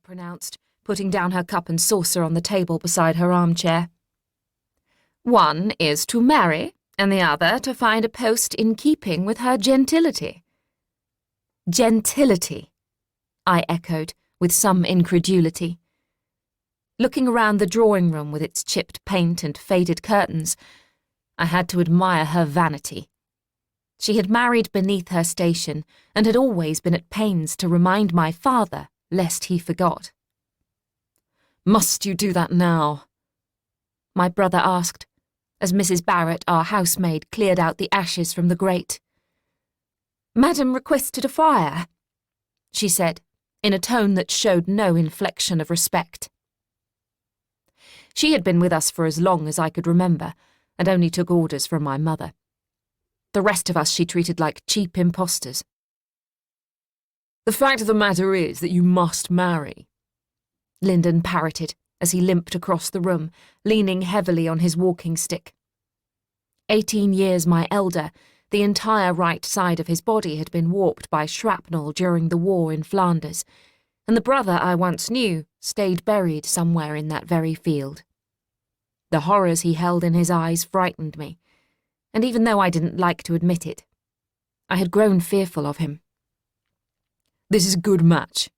pronounced, putting down her cup and saucer on the table beside her armchair. "One is to marry, and the other to find a post in keeping with her gentility." "Gentility," I echoed, with some incredulity. Looking around the drawing room with its chipped paint and faded curtains, I had to admire her vanity. She had married beneath her station and had always been at pains to remind my father, lest he forgot. "Must you do that now?" my brother asked, as Mrs. Barrett, our housemaid, cleared out the ashes from the grate. "Madam requested a fire," she said, in a tone that showed no inflection of respect. She had been with us for as long as I could remember, and only took orders from my mother. The rest of us she treated like cheap impostors. "The fact of the matter is that you must marry," Lyndon parroted as he limped across the room, leaning heavily on his walking stick. 18 years my elder, the entire right side of his body had been warped by shrapnel during the war in Flanders, and the brother I once knew stayed buried somewhere in that very field. The horrors he held in his eyes frightened me, and even though I didn't like to admit it, I had grown fearful of him. "This is a good match.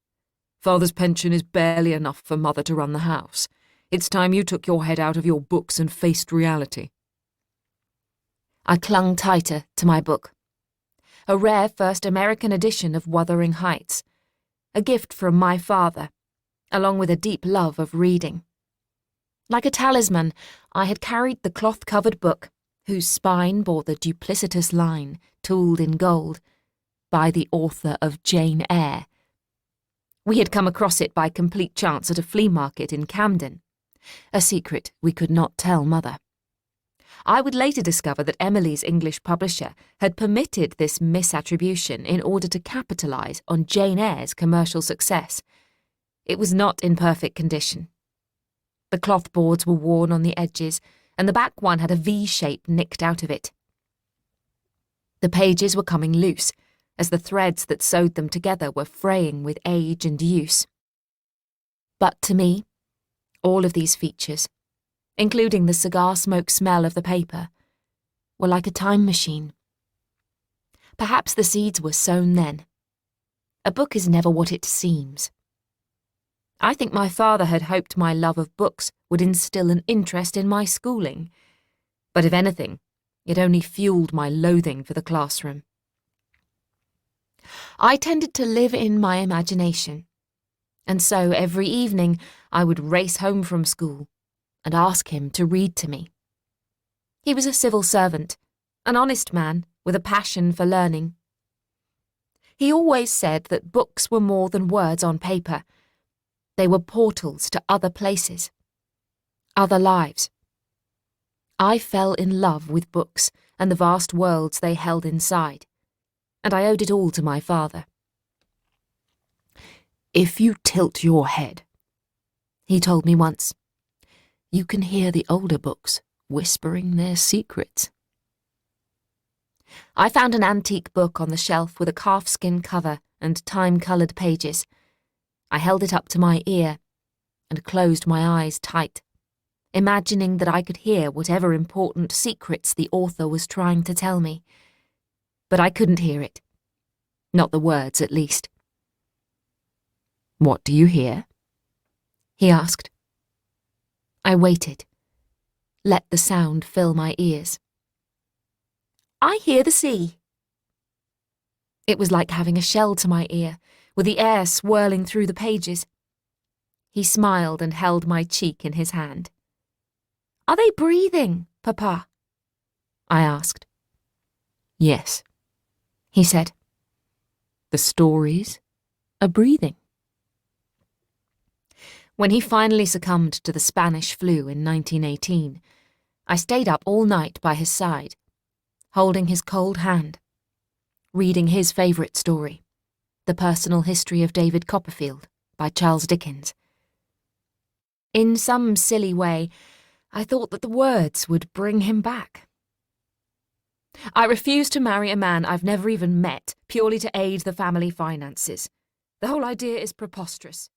Father's pension is barely enough for Mother to run the house. It's time you took your head out of your books and faced reality." I clung tighter to my book. A rare first American edition of Wuthering Heights, a gift from my father, along with a deep love of reading. Like a talisman, I had carried the cloth-covered book, whose spine bore the duplicitous line, tooled in gold, "By the author of Jane Eyre." We had come across it by complete chance at a flea market in Camden, a secret we could not tell Mother. I would later discover that Emily's English publisher had permitted this misattribution in order to capitalise on Jane Eyre's commercial success. It was not in perfect condition. The cloth boards were worn on the edges, and the back one had a V shape nicked out of it. The pages were coming loose, as the threads that sewed them together were fraying with age and use. But to me, all of these features, including the cigar smoke smell of the paper, were like a time machine. Perhaps the seeds were sown then. A book is never what it seems. I think my father had hoped my love of books would instill an interest in my schooling, but if anything, it only fueled my loathing for the classroom. I tended to live in my imagination, and so every evening I would race home from school and ask him to read to me. He was a civil servant, an honest man with a passion for learning. He always said that books were more than words on paper. They were portals to other places, other lives. I fell in love with books and the vast worlds they held inside, and I owed it all to my father. "If you tilt your head," he told me once, "you can hear the older books whispering their secrets." I found an antique book on the shelf with a calfskin cover and time-coloured pages. I held it up to my ear and closed my eyes tight, imagining that I could hear whatever important secrets the author was trying to tell me. But I couldn't hear it. Not the words, at least. "What do you hear?" he asked. I waited. Let the sound fill my ears. "I hear the sea." It was like having a shell to my ear, with the air swirling through the pages. He smiled and held my cheek in his hand. "Are they breathing, Papa?" I asked. "Yes," he said. "The stories are breathing." When he finally succumbed to the Spanish flu in 1918, I stayed up all night by his side, holding his cold hand, reading his favourite story, The Personal History of David Copperfield by Charles Dickens. In some silly way, I thought that the words would bring him back. "I refuse to marry a man I've never even met purely to aid the family finances. The whole idea is preposterous."